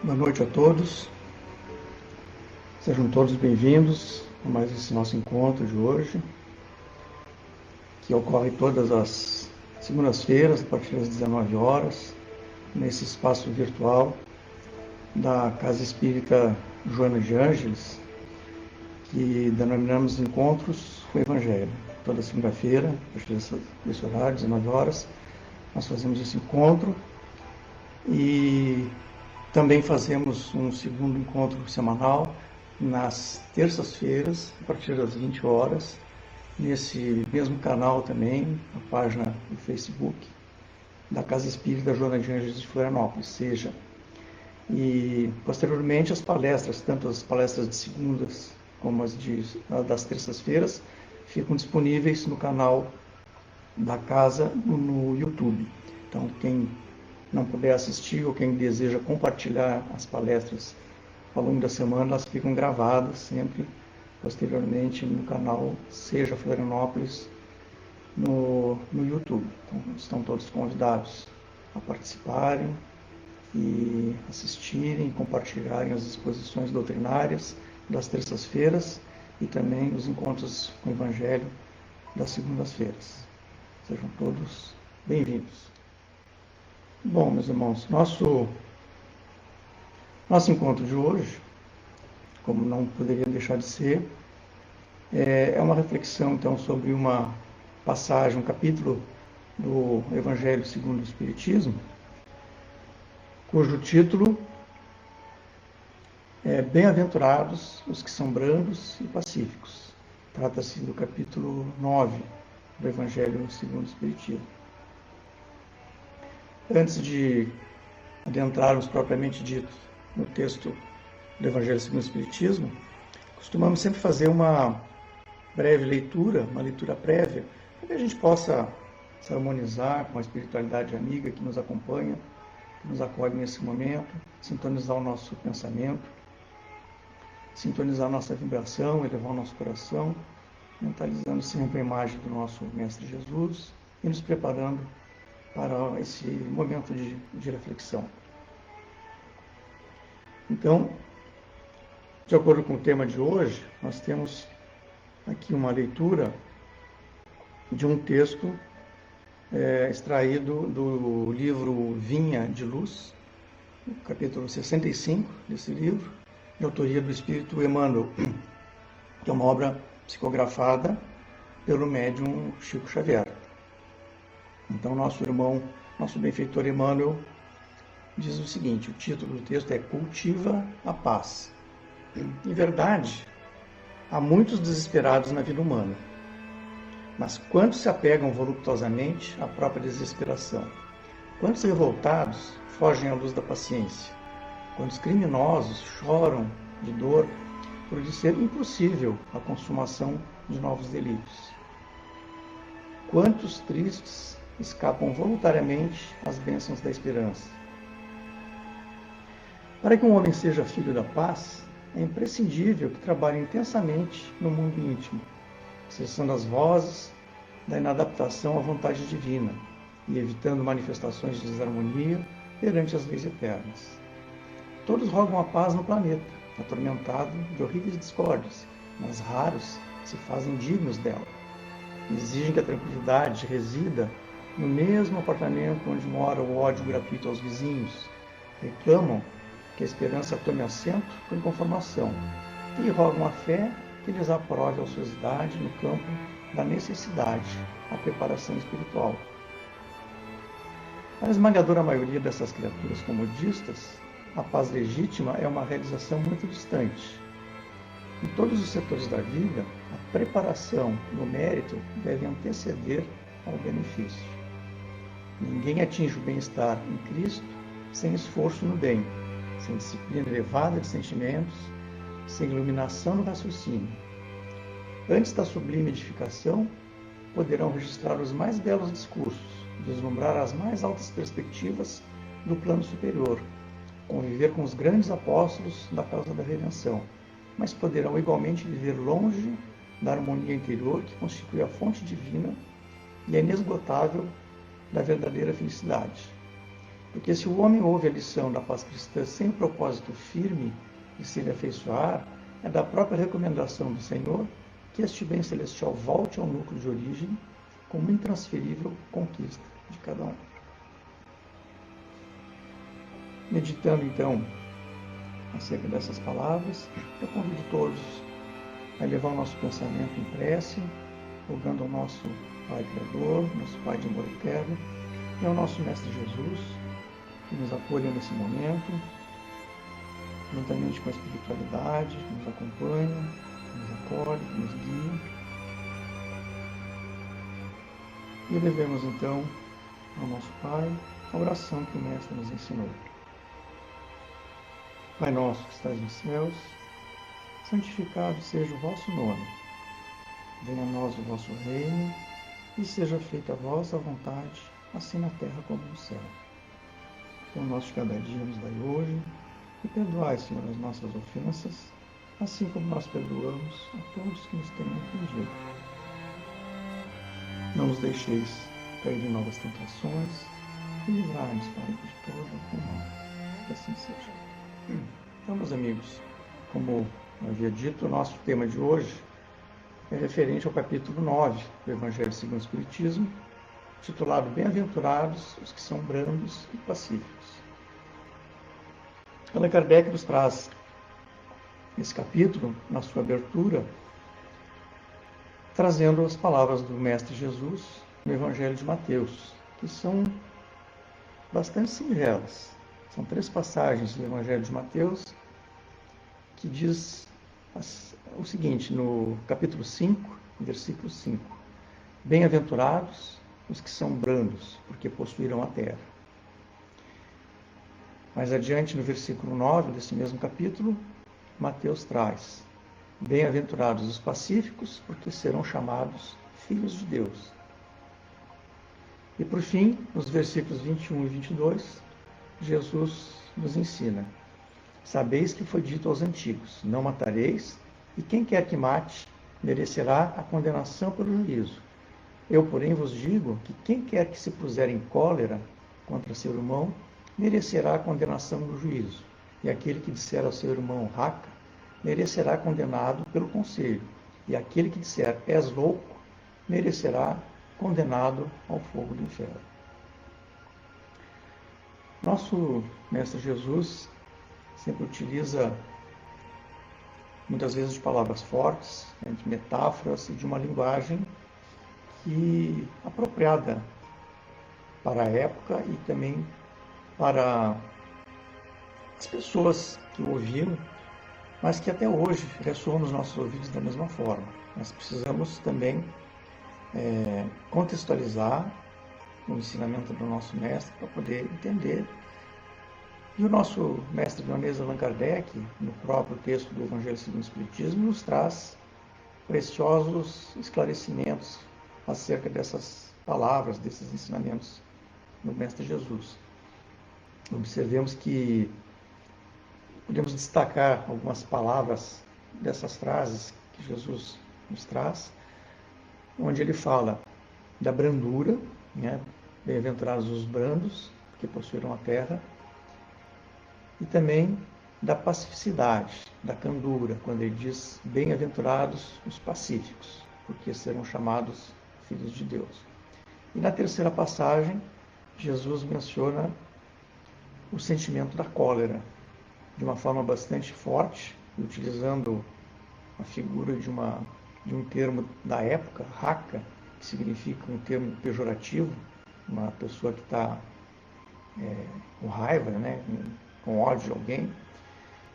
Boa noite a todos, sejam todos bem-vindos a mais esse nosso encontro de hoje, que ocorre todas as segundas-feiras, a partir das 19 horas, nesse espaço virtual da Casa Espírita Joana de Ângeles, que denominamos Encontros com o Evangelho. Toda segunda-feira, a partir desse horário, 19 horas, nós fazemos esse encontro e também fazemos um segundo encontro semanal nas terças-feiras, a partir das 20 horas, nesse mesmo canal também, a página do Facebook da Casa Espírita Joana de Ângeles de Florianópolis, e posteriormente as palestras, tanto as palestras de segundas como as das terças-feiras, ficam disponíveis no canal da Casa no YouTube. Então, quem não puder assistir ou quem deseja compartilhar as palestras ao longo da semana, elas ficam gravadas sempre posteriormente no canal Seja Florianópolis no YouTube. Então, estão todos convidados a participarem e assistirem e compartilharem as exposições doutrinárias das terças-feiras e também os encontros com o Evangelho das segundas-feiras. Sejam todos bem-vindos. Bom, meus irmãos, nosso encontro de hoje, como não poderia deixar de ser, é uma reflexão, então, sobre uma passagem, um capítulo do Evangelho segundo o Espiritismo, cujo título é Bem-aventurados os que são brandos e pacíficos. Trata-se do capítulo 9 do Evangelho segundo o Espiritismo. Antes de adentrarmos propriamente dito no texto do Evangelho segundo o Espiritismo, costumamos sempre fazer uma breve leitura, uma leitura prévia, para que a gente possa se harmonizar com a espiritualidade amiga que nos acompanha, que nos acolhe nesse momento, sintonizar o nosso pensamento, sintonizar a nossa vibração, elevar o nosso coração, mentalizando sempre a imagem do nosso Mestre Jesus e nos preparando para esse momento de reflexão. Então, de acordo com o tema de hoje, nós temos aqui uma leitura de um texto extraído do livro Vinha de Luz, no capítulo 65 desse livro, de autoria do Espírito Emmanuel, que é uma obra psicografada pelo médium Chico Xavier. Então, nosso benfeitor Emmanuel diz o seguinte: o título do texto é Cultiva a Paz. Em verdade, há muitos desesperados na vida humana, mas quantos se apegam voluptuosamente à própria desesperação? Quantos revoltados fogem à luz da paciência? Quantos criminosos choram de dor por lhe ser impossível a consumação de novos delitos? Quantos tristes escapam voluntariamente às bênçãos da esperança? Para que um homem seja filho da paz, é imprescindível que trabalhe intensamente no mundo íntimo, cessando as vozes da inadaptação à vontade divina e evitando manifestações de desarmonia perante as leis eternas. Todos rogam a paz no planeta, atormentado de horríveis discórdias, mas raros se fazem dignos dela. Exigem que a tranquilidade resida no mesmo apartamento onde mora o ódio gratuito aos vizinhos. Reclamam que a esperança tome assento com conformação e rogam a fé que lhes aprove a ociosidade no campo da necessidade, a preparação espiritual. Para a esmagadora maioria dessas criaturas comodistas, a paz legítima é uma realização muito distante. Em todos os setores da vida, a preparação e o mérito devem anteceder ao benefício. Ninguém atinge o bem-estar em Cristo sem esforço no bem, sem disciplina elevada de sentimentos, sem iluminação no raciocínio. Antes da sublime edificação, poderão registrar os mais belos discursos, vislumbrar as mais altas perspectivas do plano superior, conviver com os grandes apóstolos da causa da redenção, mas poderão igualmente viver longe da harmonia interior que constitui a fonte divina e é inesgotável da verdadeira felicidade. Porque se o homem ouve a lição da paz cristã sem o propósito firme de se lhe afeiçoar, é da própria recomendação do Senhor que este bem celestial volte ao núcleo de origem como intransferível conquista de cada um. Meditando então acerca dessas palavras, eu convido todos a elevar o nosso pensamento em prece, rogando ao nosso Pai Criador, nosso Pai de amor eterno, e ao nosso Mestre Jesus, que nos apoia nesse momento, juntamente com a espiritualidade, que nos acompanha, que nos acolhe, que nos guia. E elevemos então ao nosso Pai a oração que o Mestre nos ensinou. Pai nosso que estás nos céus, santificado seja o vosso nome. Venha a nós o vosso reino, e seja feita a vossa vontade, assim na terra como no céu. O nosso de cada dia nos dai hoje, e perdoai, Senhor, as nossas ofensas, assim como nós perdoamos a todos que nos têm ofendido. Não nos deixeis cair em novas tentações, e livrai-nos, Pai, de todo o mal. Que assim seja. Então, meus amigos, como eu havia dito, o nosso tema de hoje é referente ao capítulo 9 do Evangelho segundo o Espiritismo, titulado Bem-aventurados os que são brandos e pacíficos. Allan Kardec nos traz esse capítulo, na sua abertura, trazendo as palavras do Mestre Jesus no Evangelho de Mateus, que são bastante singelas. São 3 passagens do Evangelho de Mateus que diz o seguinte, no capítulo 5, versículo 5. Bem-aventurados os que são brandos, porque possuirão a terra. Mais adiante, no versículo 9 desse mesmo capítulo, Mateus traz: Bem-aventurados os pacíficos, porque serão chamados filhos de Deus. E por fim, nos versículos 21 e 22, Jesus nos ensina: Sabeis que foi dito aos antigos: Não matareis, e quem quer que mate, merecerá a condenação pelo juízo. Eu, porém, vos digo que quem quer que se puser em cólera contra seu irmão, merecerá a condenação no juízo. E aquele que disser ao seu irmão raca, merecerá condenado pelo conselho. E aquele que disser és louco, merecerá condenado ao fogo do inferno. Nosso Mestre Jesus sempre utiliza muitas vezes de palavras fortes, de metáforas e de uma linguagem que apropriada para a época e também para as pessoas que o ouviram, mas que até hoje ressoam nos nossos ouvidos da mesma forma. Nós precisamos também contextualizar o ensinamento do nosso mestre para poder entender. E o nosso mestre leonês Allan Kardec, no próprio texto do Evangelho segundo o Espiritismo, nos traz preciosos esclarecimentos acerca dessas palavras, desses ensinamentos do Mestre Jesus. Observemos que podemos destacar algumas palavras dessas frases que Jesus nos traz, onde ele fala da brandura, bem-aventurados os brandos, que possuirão a terra, e também da pacificidade, da candura, quando ele diz bem-aventurados os pacíficos, porque serão chamados filhos de Deus. E na terceira passagem, Jesus menciona o sentimento da cólera, de uma forma bastante forte, utilizando a figura de um termo da época, raca, que significa um termo pejorativo, uma pessoa que está com raiva, com ódio de alguém.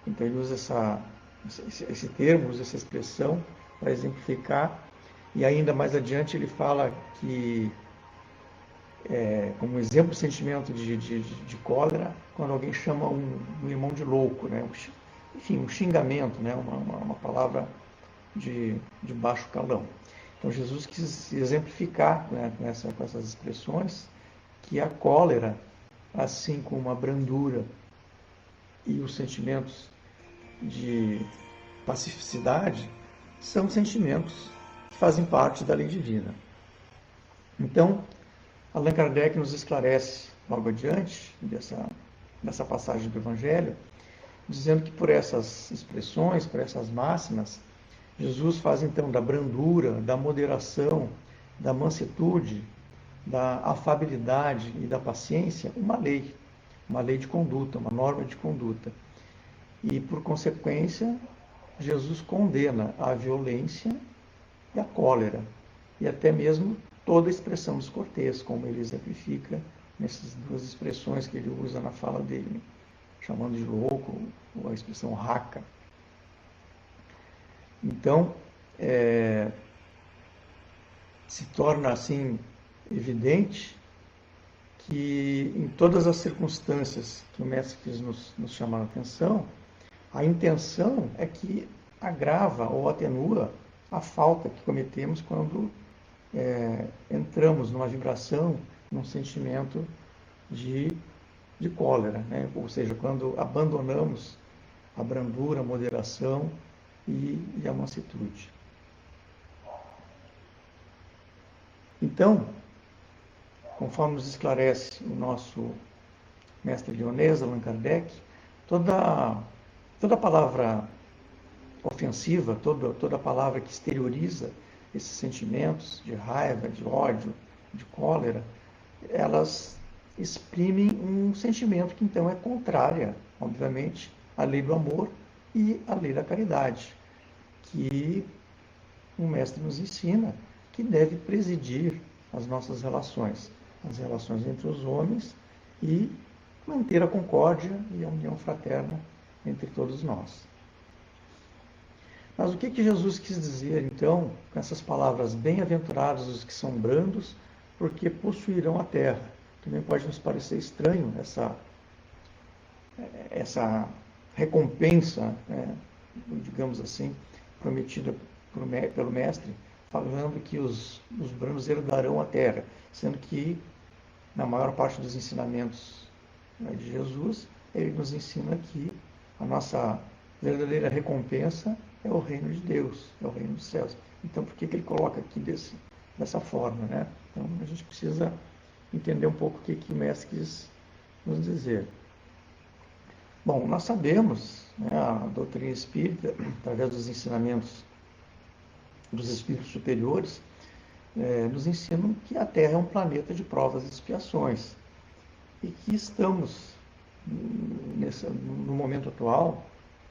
Então ele usa esse termo, usa essa expressão para exemplificar, e ainda mais adiante ele fala que, como exemplo de sentimento de cólera, quando alguém chama um irmão de louco, enfim, um xingamento, uma palavra de baixo calão. Então Jesus quis exemplificar com essas expressões que a cólera, assim como a brandura e os sentimentos de pacificidade, são sentimentos que fazem parte da lei divina. Então, Allan Kardec nos esclarece logo adiante dessa passagem do Evangelho, dizendo que por essas expressões, por essas máximas, Jesus faz então da brandura, da moderação, da mansuetude, da afabilidade e da paciência uma lei de conduta, uma norma de conduta. E por consequência, Jesus condena a violência e a cólera, e até mesmo toda expressão descortês, como ele exemplifica nessas duas expressões que ele usa na fala dele, chamando de louco, ou a expressão raca. Então, se torna assim evidente que em todas as circunstâncias que o Mestre quis nos chamar a atenção, a intenção é que agrava ou atenua a falta que cometemos quando entramos numa vibração, num sentimento de cólera, né? Ou seja, quando abandonamos a brandura, a moderação e a mansuetude. Então, conforme nos esclarece o nosso mestre leonês, Allan Kardec, toda palavra ofensiva, toda palavra que exterioriza esses sentimentos de raiva, de ódio, de cólera, elas exprimem um sentimento que então é contrária, obviamente, à lei do amor e à lei da caridade, que o mestre nos ensina que deve presidir as nossas relações, as relações entre os homens e manter a concórdia e a união fraterna entre todos nós. Mas o que Jesus quis dizer, então, com essas palavras: bem-aventurados os que são brandos, porque possuirão a terra? Também pode nos parecer estranho essa recompensa, digamos assim, prometida pelo Mestre, falando que os brandos herdarão a terra, sendo que, na maior parte dos ensinamentos de Jesus, ele nos ensina que a nossa verdadeira recompensa é o reino de Deus, é o reino dos céus. Então, por que ele coloca aqui dessa forma, né? Então, a gente precisa entender um pouco o que o Mestre quis nos dizer. Bom, nós sabemos, né, a doutrina espírita, através dos ensinamentos dos espíritos superiores, nos ensinam que a Terra é um planeta de provas e expiações e que estamos, no momento atual,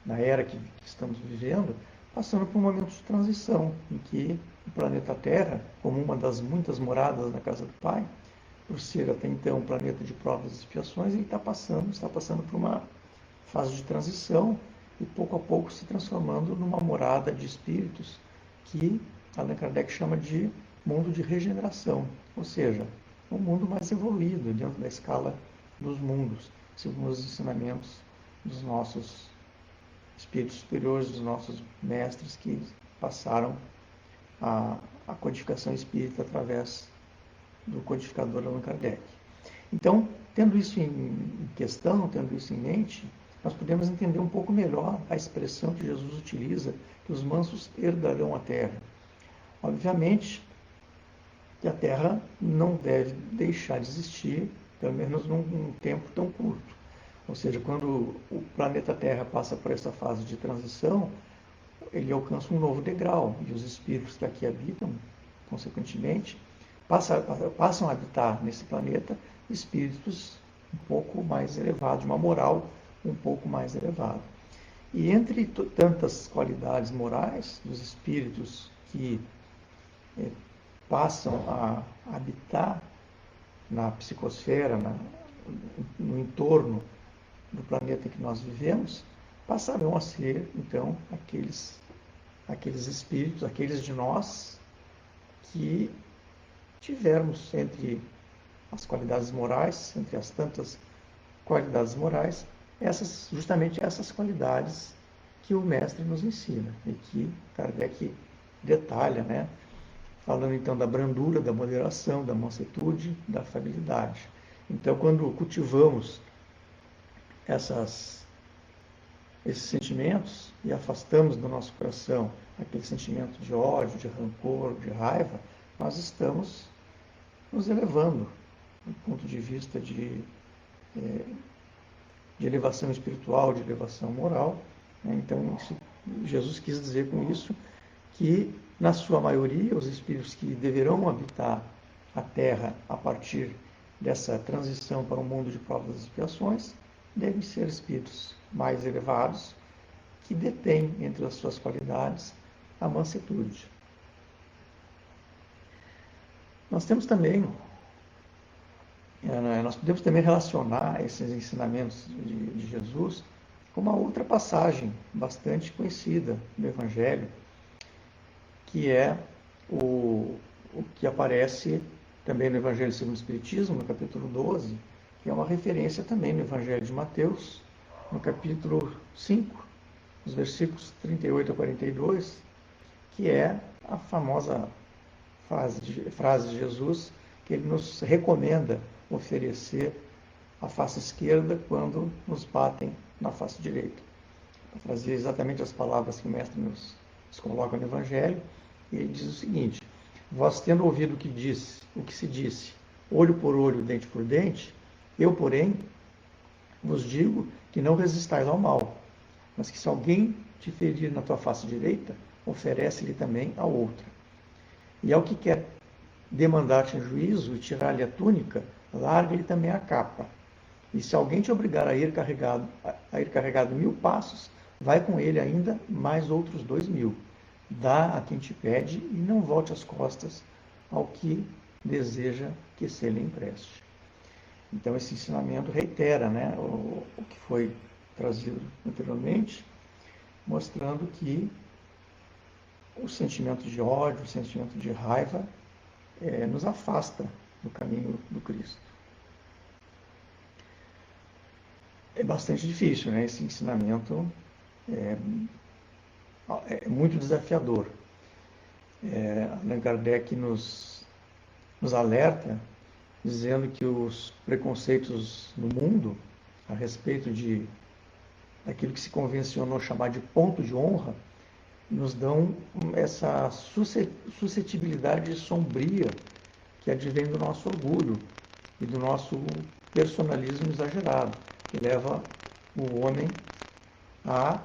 na era que estamos vivendo, passando por um momento de transição, em que o planeta Terra, como uma das muitas moradas na casa do Pai, por ser até então um planeta de provas e expiações, ele está passando por uma fase de transição e pouco a pouco se transformando numa morada de espíritos que Allan Kardec chama de mundo de regeneração, ou seja, um mundo mais evoluído dentro da escala dos mundos, segundo os ensinamentos dos nossos espíritos superiores, dos nossos mestres que passaram a codificação espírita através do codificador Allan Kardec. Então, tendo isso em questão, tendo isso em mente, nós podemos entender um pouco melhor a expressão que Jesus utiliza, que os mansos herdarão a terra. Obviamente que a terra não deve deixar de existir, pelo menos num tempo tão curto. Ou seja, quando o planeta Terra passa por essa fase de transição, ele alcança um novo degrau, e os espíritos que aqui habitam, consequentemente, passam a habitar nesse planeta espíritos um pouco mais elevados, uma moral um pouco mais elevada. E entre tantas qualidades morais dos espíritos que passam a habitar na psicosfera, no entorno do planeta em que nós vivemos, passarão a ser, então, aqueles espíritos, aqueles de nós que tivermos entre as qualidades morais, entre as tantas qualidades morais, justamente essas qualidades que o Mestre nos ensina e que Kardec detalha, né? Falando então da brandura, da moderação, da mansuetude, da afabilidade. Então, quando cultivamos esses sentimentos e afastamos do nosso coração aquele sentimento de ódio, de rancor, de raiva, nós estamos nos elevando do ponto de vista de elevação espiritual, de elevação moral. Né? Então, Jesus quis dizer com isso que, na sua maioria, os espíritos que deverão habitar a Terra a partir dessa transição para o mundo de provas e expiações devem ser espíritos mais elevados, que detêm entre as suas qualidades a mansuetude. Nós podemos também relacionar esses ensinamentos de Jesus com uma outra passagem bastante conhecida do Evangelho, que é o que aparece também no Evangelho segundo o Espiritismo, no capítulo 12, que é uma referência também no Evangelho de Mateus, no capítulo 5, os versículos 38 a 42, que é a famosa frase de Jesus, que ele nos recomenda oferecer a face esquerda quando nos batem na face direita. Para trazer exatamente as palavras que o Mestre nos coloca no Evangelho, e ele diz o seguinte: vós tendo ouvido o que se disse, olho por olho, dente por dente, eu, porém, vos digo que não resistais ao mal, mas que se alguém te ferir na tua face direita, oferece-lhe também a outra. E ao que quer demandar-te em juízo e tirar-lhe a túnica, larga-lhe também a capa. E se alguém te obrigar a ir carregado 1000 passos, vai com ele ainda mais outros 2000. Dá a quem te pede e não volte as costas ao que deseja que se lhe empreste. Então esse ensinamento reitera, né, o que foi trazido anteriormente, mostrando que o sentimento de ódio, o sentimento de raiva nos afasta do caminho do Cristo. É bastante difícil, né? Esse ensinamento é muito desafiador. Allan Kardec nos alerta, dizendo que os preconceitos no mundo a respeito daquilo que se convencionou chamar de ponto de honra, nos dão essa suscetibilidade sombria que advém do nosso orgulho e do nosso personalismo exagerado, que leva o homem a,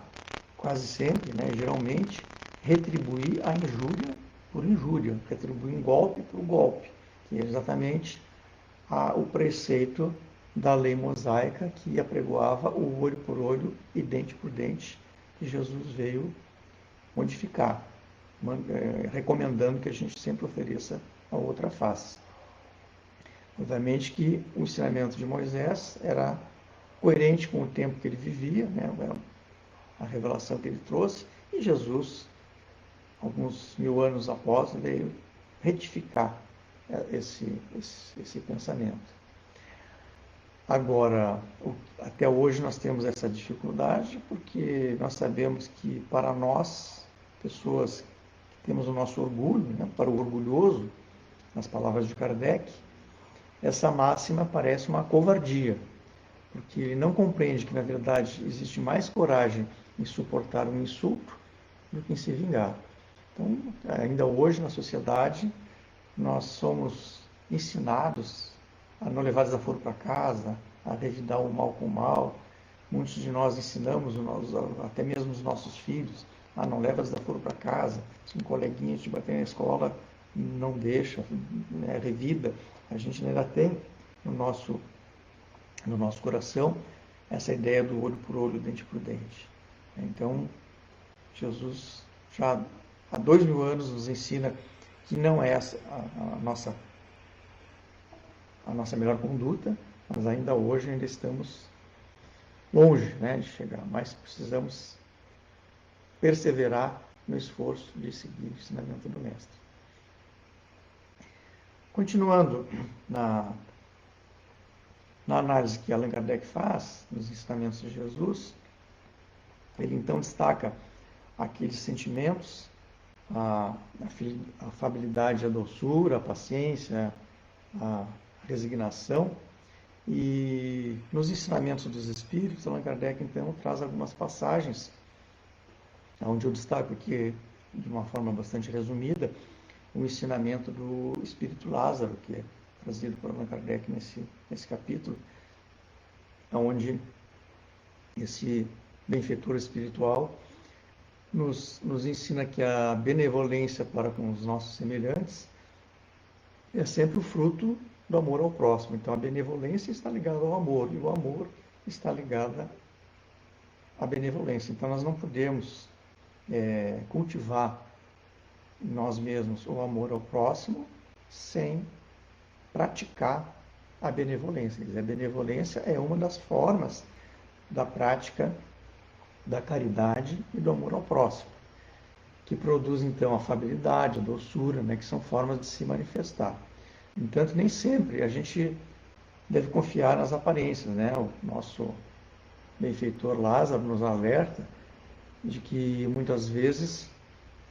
quase sempre, né, geralmente, retribuir a injúria por injúria, retribuir um golpe por golpe, que é exatamente o preceito da lei mosaica que apregoava o olho por olho e dente por dente, que Jesus veio modificar, recomendando que a gente sempre ofereça a outra face. Obviamente que o ensinamento de Moisés era coerente com o tempo que ele vivia, né, a revelação que ele trouxe, e Jesus, alguns 1000 anos após, veio retificar esse pensamento. Agora, até hoje nós temos essa dificuldade porque nós sabemos que para nós, pessoas que temos o nosso orgulho, né, para o orgulhoso, nas palavras de Kardec, essa máxima parece uma covardia, porque ele não compreende que, na verdade, existe mais coragem em suportar um insulto do que em se vingar. Então, ainda hoje na sociedade, nós somos ensinados a não levar desaforo para casa, a revidar o mal com o mal. Muitos de nós ensinamos, até mesmo os nossos filhos, não leva desaforo para casa. Se um coleguinha te bater na escola, não deixa, né, revida. A gente ainda tem no nosso coração essa ideia do olho por olho, dente por dente. Então, Jesus já há 2000 anos nos ensina que não é a nossa melhor conduta, mas ainda hoje estamos longe, né, de chegar, mas precisamos perseverar no esforço de seguir o ensinamento do Mestre. Continuando na análise que Allan Kardec faz nos ensinamentos de Jesus, ele então destaca aqueles sentimentos, a afabilidade, a doçura, a paciência, a resignação. E nos ensinamentos dos Espíritos, Allan Kardec então traz algumas passagens, onde eu destaco aqui, de uma forma bastante resumida, o ensinamento do Espírito Lázaro, que trazido por Allan Kardec nesse capítulo, onde esse benfeitor espiritual nos ensina que a benevolência para com os nossos semelhantes é sempre o fruto do amor ao próximo. Então a benevolência está ligada ao amor, e o amor está ligado à benevolência. Então nós não podemos cultivar em nós mesmos o amor ao próximo sem praticar a benevolência. Quer dizer, a benevolência é uma das formas da prática da caridade e do amor ao próximo, que produz então a afabilidade, a doçura, né, que são formas de se manifestar. No entanto, nem sempre a gente deve confiar nas aparências, né? O nosso benfeitor Lázaro nos alerta de que muitas vezes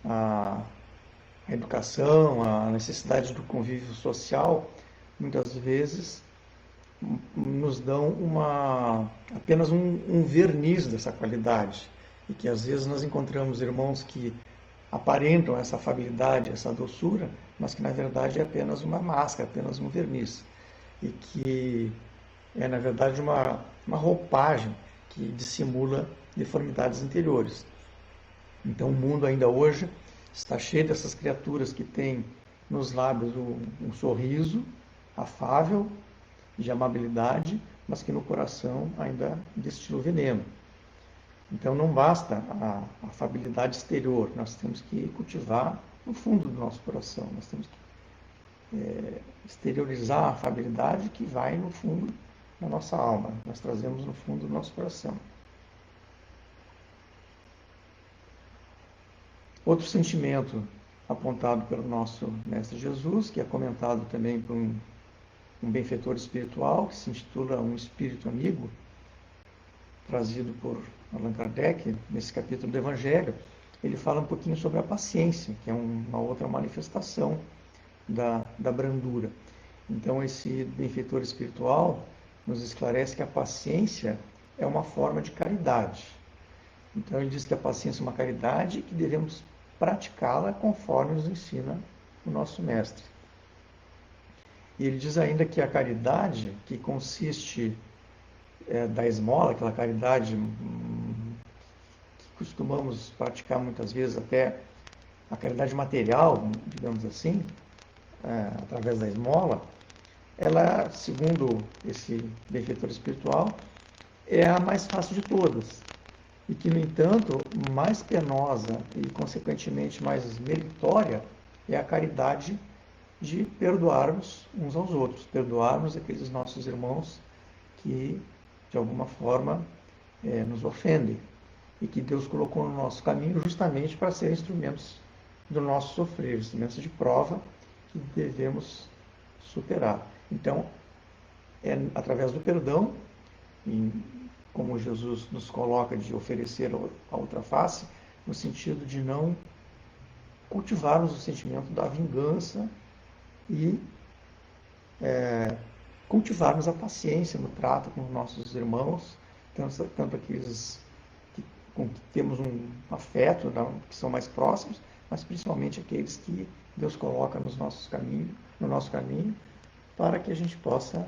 a educação, a necessidade do convívio social, muitas vezes nos dão apenas um verniz dessa qualidade, e que às vezes nós encontramos irmãos que aparentam essa afabilidade, essa doçura, mas que na verdade é apenas uma máscara, apenas um verniz, e que é na verdade uma roupagem que dissimula deformidades interiores. Então o mundo ainda hoje está cheio dessas criaturas que têm nos lábios um sorriso afável, de amabilidade, mas que no coração ainda destila o veneno. Então não basta a afabilidade exterior, nós temos que cultivar no fundo do nosso coração, nós temos que exteriorizar a afabilidade que vai no fundo da nossa alma, nós trazemos no fundo do nosso coração. Outro sentimento apontado pelo nosso Mestre Jesus, que é comentado também por um benfeitor espiritual, que se intitula Um Espírito Amigo, trazido por Allan Kardec, nesse capítulo do Evangelho, ele fala um pouquinho sobre a paciência, que é uma outra manifestação da brandura. Então, esse benfeitor espiritual nos esclarece que a paciência é uma forma de caridade. Então, ele diz que a paciência é uma caridade e que devemos praticá-la conforme nos ensina o nosso Mestre. E ele diz ainda que a caridade, que consiste da esmola, aquela caridade que costumamos praticar muitas vezes, até a caridade material, digamos assim, através da esmola, ela, segundo esse benfeitor espiritual, é a mais fácil de todas. E que, no entanto, mais penosa e, consequentemente, mais meritória é a caridade de perdoarmos uns aos outros, perdoarmos aqueles nossos irmãos que, de alguma forma, nos ofendem e que Deus colocou no nosso caminho justamente para serem instrumentos do nosso sofrer, instrumentos de prova que devemos superar. Então, é através do perdão, como Jesus nos coloca, de oferecer a outra face, no sentido de não cultivarmos o sentimento da vingança e cultivarmos a paciência no trato com os nossos irmãos, tanto aqueles com que temos um afeto, que são mais próximos, mas principalmente aqueles que Deus coloca no nosso caminho, para que a gente possa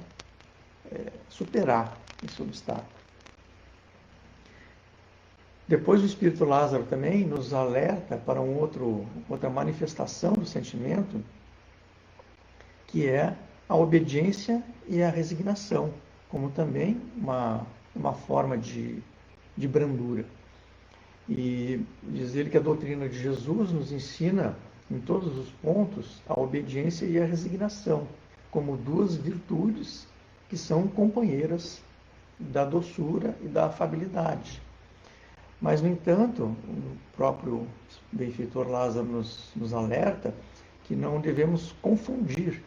superar esse obstáculo. Depois o Espírito Lázaro também nos alerta para outra manifestação do sentimento, que é a obediência e a resignação, como também uma forma de brandura. E diz ele que a doutrina de Jesus nos ensina, em todos os pontos, a obediência e a resignação, como duas virtudes que são companheiras da doçura e da afabilidade. Mas, no entanto, o próprio benfeitor Lázaro nos alerta que não devemos confundir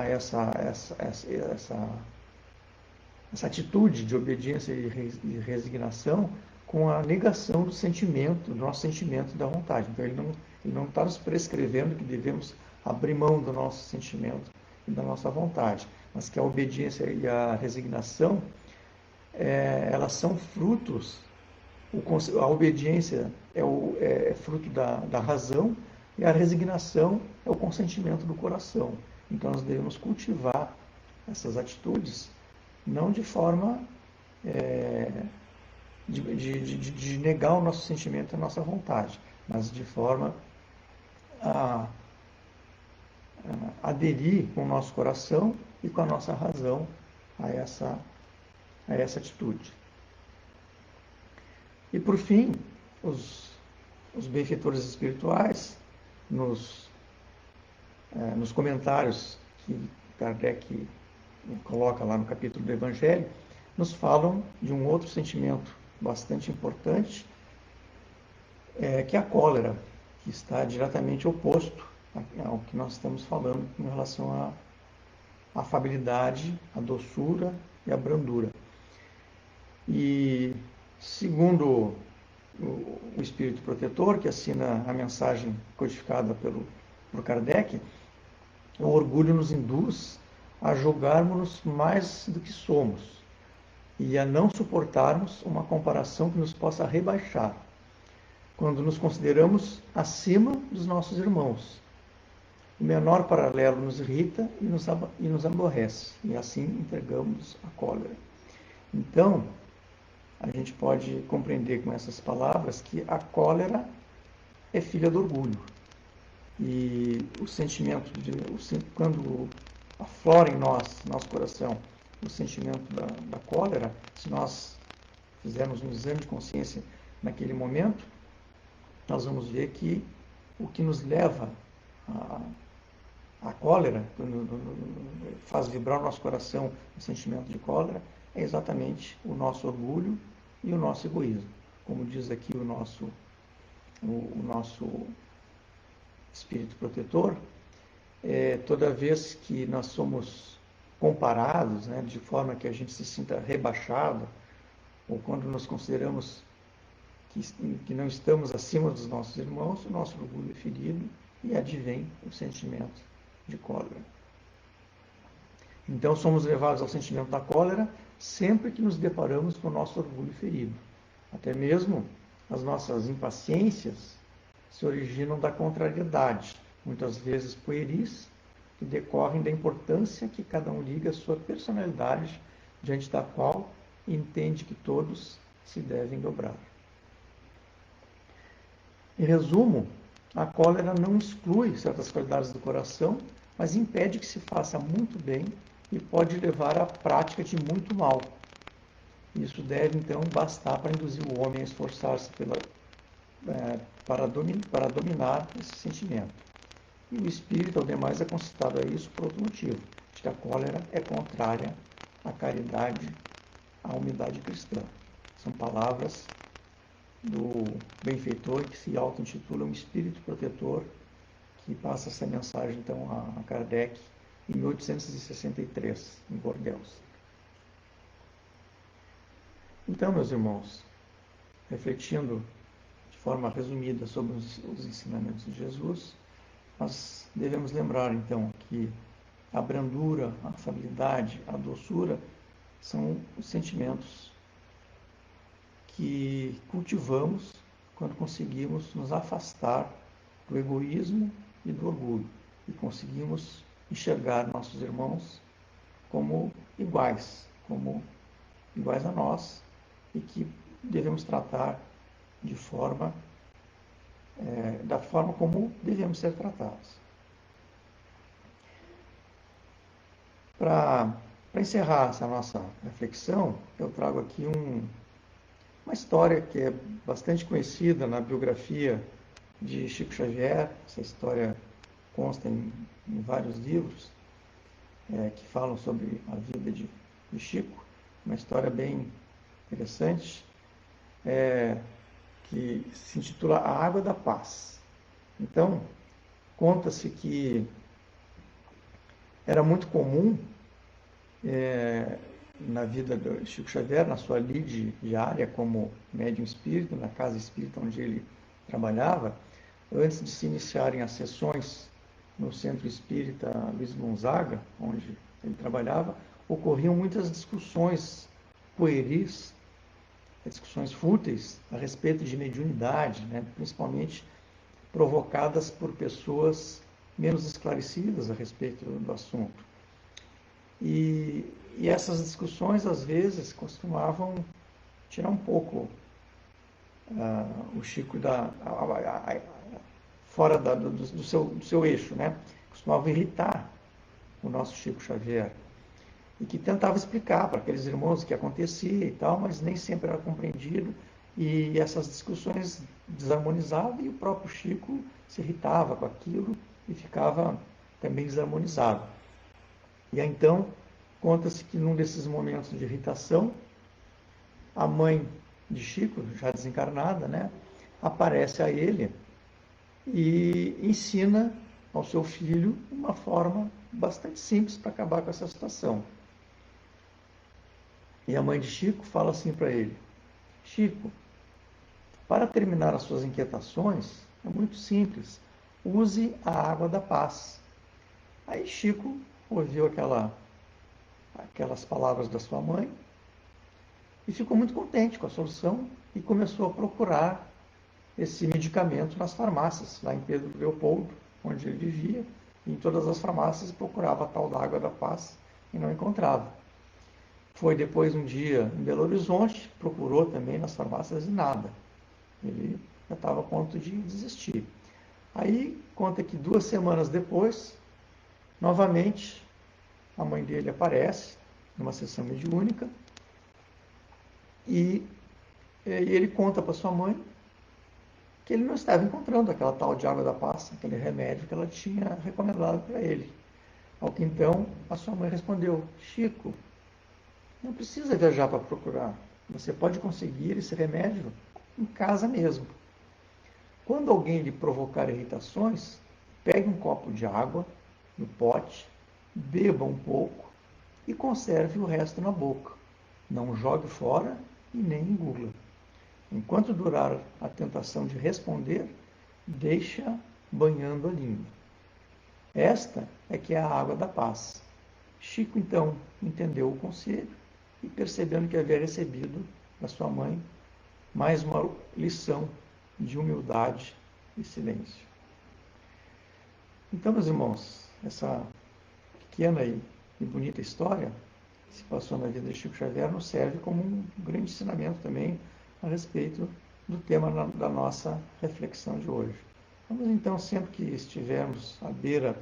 essa atitude de obediência e resignação com a negação do nosso sentimento da vontade. Então, ele não está nos prescrevendo que devemos abrir mão do nosso sentimento e da nossa vontade, mas que a obediência e a resignação, elas são frutos. A obediência é fruto da razão, e a resignação é o consentimento do coração. Então nós devemos cultivar essas atitudes, não de forma de negar o nosso sentimento e a nossa vontade, mas de forma a aderir com o nosso coração e com a nossa razão a essa atitude. E por fim, os benfeitores espirituais, nos comentários que Kardec coloca lá no capítulo do Evangelho, nos falam de um outro sentimento bastante importante, que é a cólera, que está diretamente oposto ao que nós estamos falando em relação à afabilidade, à doçura e à brandura. E segundo o Espírito Protetor, que assina a mensagem codificada por Kardec, o orgulho nos induz a julgarmos-nos mais do que somos e a não suportarmos uma comparação que nos possa rebaixar, quando nos consideramos acima dos nossos irmãos. O menor paralelo nos irrita e nos aborrece, e assim entregamos a cólera. Então, a gente pode compreender com essas palavras que a cólera é filha do orgulho. E o sentimento quando aflora em nosso coração, o sentimento da cólera, se nós fizermos um exame de consciência naquele momento, nós vamos ver que o que nos leva à cólera, faz vibrar o nosso coração o sentimento de cólera, é exatamente o nosso orgulho e o nosso egoísmo. Como diz aqui o nosso Espírito Protetor, toda vez que nós somos comparados, né, de forma que a gente se sinta rebaixado, ou quando nos consideramos que não estamos acima dos nossos irmãos, o nosso orgulho é ferido e advém o sentimento de cólera. Então somos levados ao sentimento da cólera sempre que nos deparamos com o nosso orgulho ferido. Até mesmo as nossas impaciências se originam da contrariedade, muitas vezes pueris, que decorrem da importância que cada um liga à sua personalidade, diante da qual entende que todos se devem dobrar. Em resumo, a cólera não exclui certas qualidades do coração, mas impede que se faça muito bem e pode levar à prática de muito mal. Isso deve, então, bastar para induzir o homem a esforçar-se para dominar esse sentimento. E o espírito, ao demais, é concitado a isso por outro motivo, de que a cólera é contrária à caridade, à humildade cristã. São palavras do benfeitor que se auto-intitula um Espírito Protetor, que passa essa mensagem, então, a Kardec em 1863, em Bordeaux. Então, meus irmãos, refletindo de forma resumida sobre os ensinamentos de Jesus, nós devemos lembrar, então, que a brandura, a afabilidade, a doçura são os sentimentos que cultivamos quando conseguimos nos afastar do egoísmo e do orgulho e conseguimos enxergar nossos irmãos como iguais a nós e que devemos tratar da forma como devemos ser tratados. Para encerrar essa nossa reflexão, eu trago aqui uma história que é bastante conhecida na biografia de Chico Xavier. Essa história consta em vários livros que falam sobre a vida de Chico. Uma história bem interessante, que se intitula A Água da Paz. Então, conta-se que era muito comum na vida de Chico Xavier, na sua lide diária como médium espírita, na casa espírita onde ele trabalhava, antes de se iniciarem as sessões no Centro Espírita Luiz Gonzaga, onde ele trabalhava, ocorriam muitas discussões pueris, discussões fúteis a respeito de mediunidade, né, principalmente provocadas por pessoas menos esclarecidas a respeito do assunto. E essas discussões, às vezes, costumavam tirar um pouco o Chico fora do seu eixo, né? Costumavam irritar o nosso Chico Xavier, e que tentava explicar para aqueles irmãos o que acontecia e tal, mas nem sempre era compreendido, e essas discussões desarmonizavam, e o próprio Chico se irritava com aquilo e ficava também desarmonizado. E aí, então, conta-se que num desses momentos de irritação, a mãe de Chico, já desencarnada, né, aparece a ele e ensina ao seu filho uma forma bastante simples para acabar com essa situação. E a mãe de Chico fala assim para ele: Chico, para terminar as suas inquietações, é muito simples, use a água da paz. Aí Chico ouviu aquelas palavras da sua mãe e ficou muito contente com a solução e começou a procurar esse medicamento nas farmácias, lá em Pedro Leopoldo, onde ele vivia. E em todas as farmácias procurava a tal da água da paz e não encontrava. Foi depois um dia em Belo Horizonte, procurou também nas farmácias e nada. Ele já estava a ponto de desistir. Aí conta que 2 semanas depois, novamente, a mãe dele aparece numa sessão mediúnica e ele conta para sua mãe que ele não estava encontrando aquela tal de água da paz, aquele remédio que ela tinha recomendado para ele. Ao que então a sua mãe respondeu: Chico, não precisa viajar para procurar. Você pode conseguir esse remédio em casa mesmo. Quando alguém lhe provocar irritações, pegue um copo de água no pote, beba um pouco e conserve o resto na boca. Não jogue fora e nem engula. Enquanto durar a tentação de responder, deixa banhando a língua. Esta é que é a água da paz. Chico, então, entendeu o conselho e, percebendo que havia recebido da sua mãe mais uma lição de humildade e silêncio. Então, meus irmãos, essa pequena e bonita história que se passou na vida de Chico Xavier nos serve como um grande ensinamento também a respeito do tema da nossa reflexão de hoje. Vamos então, sempre que estivermos à beira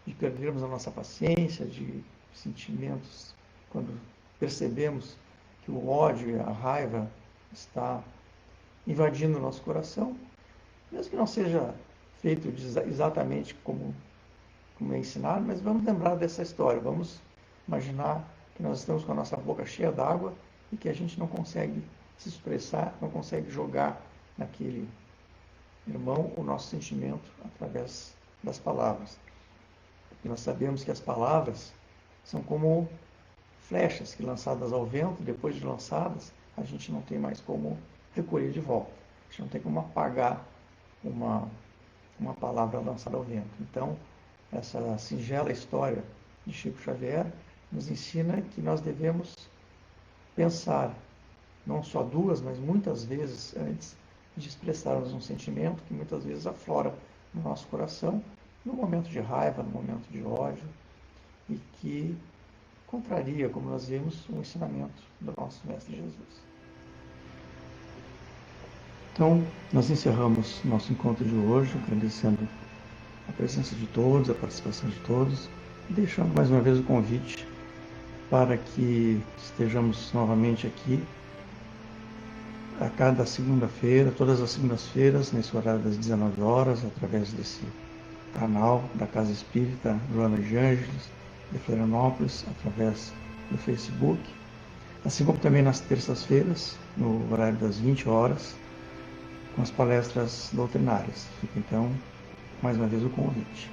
de perdermos a nossa paciência, de sentimentos, quando percebemos que o ódio e a raiva está invadindo o nosso coração, mesmo que não seja feito exatamente como é ensinado, mas vamos lembrar dessa história, vamos imaginar que nós estamos com a nossa boca cheia d'água e que a gente não consegue se expressar, não consegue jogar naquele irmão o nosso sentimento através das palavras. E nós sabemos que as palavras são como flechas que, lançadas ao vento, depois de lançadas, a gente não tem mais como recolher de volta. A gente não tem como apagar uma palavra lançada ao vento. Então, essa singela história de Chico Xavier nos ensina que nós devemos pensar não só 2, mas muitas vezes antes de expressarmos um sentimento que muitas vezes aflora no nosso coração, no momento de raiva, no momento de ódio, e que contraria, como nós vimos, o ensinamento do nosso Mestre Jesus. Então, nós encerramos nosso encontro de hoje, agradecendo a presença de todos, a participação de todos, e deixando mais uma vez o convite para que estejamos novamente aqui a cada segunda-feira, todas as segundas-feiras, nesse horário das 19 horas, através desse canal da Casa Espírita Joana de Ângeles, de Florianópolis, através do Facebook, assim como também nas terças-feiras, no horário das 20 horas, com as palestras doutrinárias. Fica então, mais uma vez, o convite.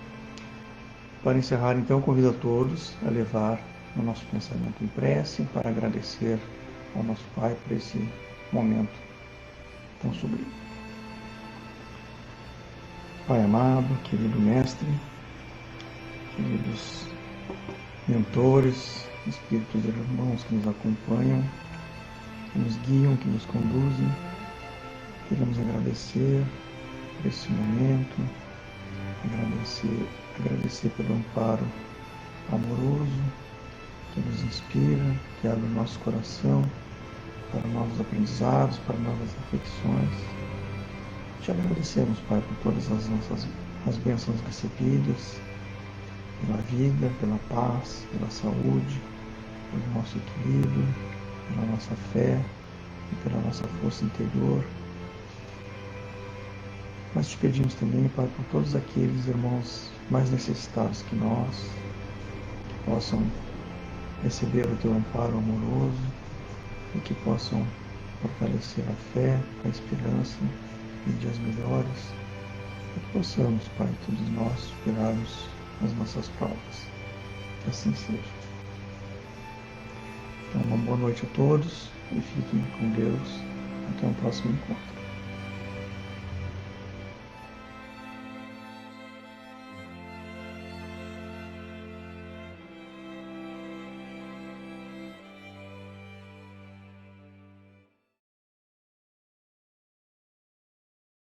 Para encerrar, então, convido a todos a levar o nosso pensamento em prece para agradecer ao nosso Pai por esse momento tão sublime. Pai amado, querido Mestre, queridos mentores, espíritos e irmãos que nos acompanham, que nos guiam, que nos conduzem, queremos agradecer por esse momento, agradecer agradecer pelo amparo amoroso que nos inspira, que abre o nosso coração para novos aprendizados, para novas reflexões. Te agradecemos, Pai, por todas as bênçãos recebidas, pela vida, pela paz, pela saúde, pelo nosso equilíbrio, pela nossa fé e pela nossa força interior. Mas te pedimos também, Pai, por todos aqueles irmãos mais necessitados que nós, que possam receber o Teu amparo amoroso e que possam fortalecer a fé, a esperança em dias melhores, e que possamos, Pai, todos nós superarmos as nossas provas. Que assim seja. Então, uma boa noite a todos e fiquem com Deus. Até o próximo encontro.